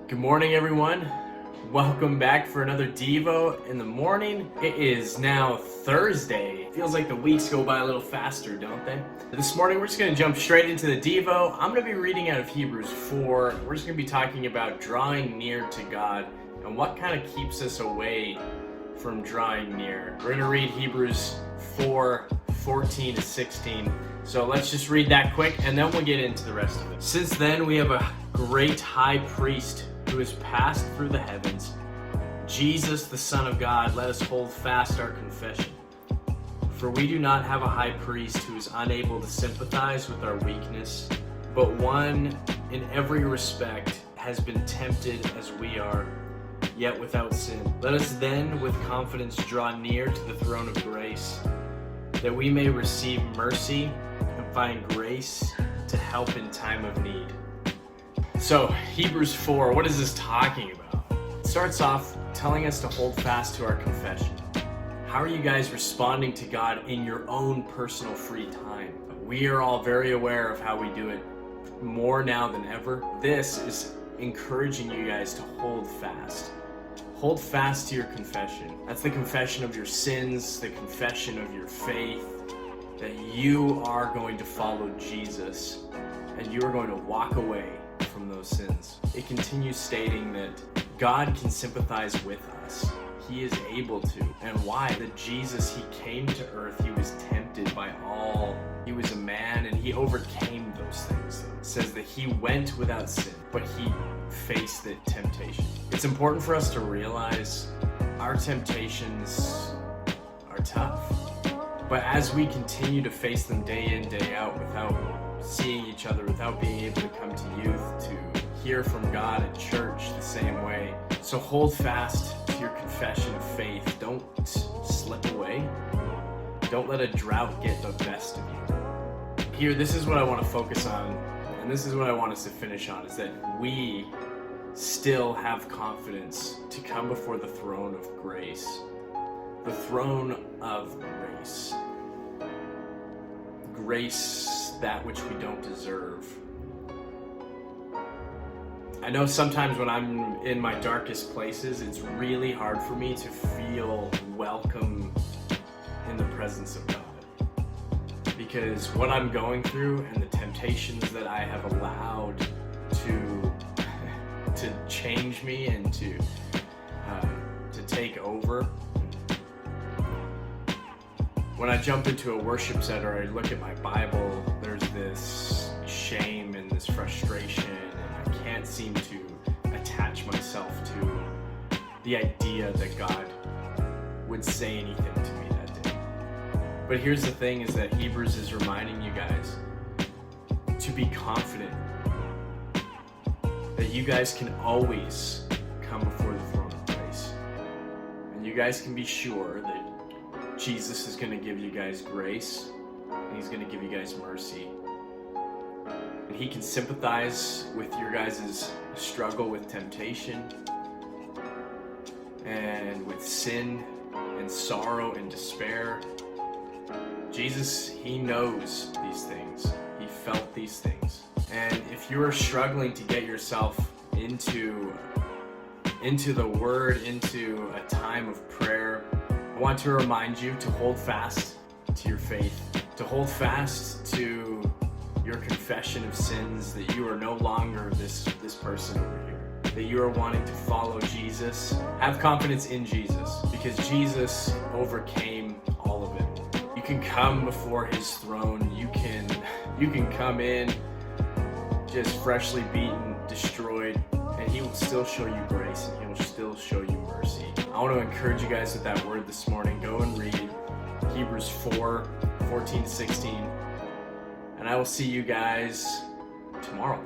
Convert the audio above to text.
Good morning, everyone. Welcome back for another Devo in the morning. It is now Thursday. Feels like the weeks go by a little faster, don't they? This morning, we're just going to jump straight into the Devo. I'm going to be reading out of Hebrews 4. We're just going to be talking about drawing near to God and what kind of keeps us away from drawing near. We're going to read Hebrews 4:14 to 16. So let's just read that quick and then we'll get into the rest of it. Since then, we have a great high priest who has passed through the heavens, Jesus, the Son of God. Let us hold fast our confession. For we do not have a high priest who is unable to sympathize with our weakness, but one in every respect has been tempted as we are, yet without sin. Let us then with confidence draw near to the throne of grace, that we may receive mercy and find grace to help in time of need. So, Hebrews 4, what is this talking about? It starts off telling us to hold fast to our confession. How are you guys responding to God in your own personal free time? We are all very aware of how we do it more now than ever. This is encouraging you guys to hold fast. Hold fast to your confession. That's the confession of your sins, the confession of your faith, that you are going to follow Jesus and you are going to walk away from those sins. It continues stating that God can sympathize with us. He is able to. And why? That Jesus, he came to earth, he was tempted by all. He was a man and he overcame those things. It says that he went without sin, but he faced the temptation. It's important for us to realize our temptations are tough. But as we continue to face them day in, day out, without seeing each other, without being able to come to youth, to hear from God at church the same way. So hold fast to your confession of faith. Don't slip away. Don't let a drought get the best of you. Here, this is what I want to focus on, and this is what I want us to finish on, is that we still have confidence to come before the throne of grace. The throne of grace. Grace, that which we don't deserve. I know sometimes when I'm in my darkest places, it's really hard for me to feel welcome in the presence of God. Because what I'm going through and the temptations that I have allowed to change me and to take over. When I jump into a worship set or I look at my Bible, there's this shame and this frustration, and I can't seem to attach myself to the idea that God would say anything to me that day. But here's the thing, is that Hebrews is reminding you guys to be confident that you guys can always come before the throne of grace. And you guys can be sure that Jesus is going to give you guys grace, and he's going to give you guys mercy. And he can sympathize with your guys' struggle with temptation and with sin and sorrow and despair. Jesus, he knows these things. He felt these things. And if you are struggling to get yourself into the Word, into a time of prayer, I want to remind you to hold fast to your faith, to hold fast to your confession of sins, that you are no longer this person over here, that you are wanting to follow Jesus. Have confidence in Jesus, because Jesus overcame all of it. You can come before his throne. You can come in just freshly beaten, destroyed, and still show you grace and he will still show you mercy. I want to encourage you guys with that word this morning. Go and read Hebrews 4:14-16. And I will see you guys tomorrow.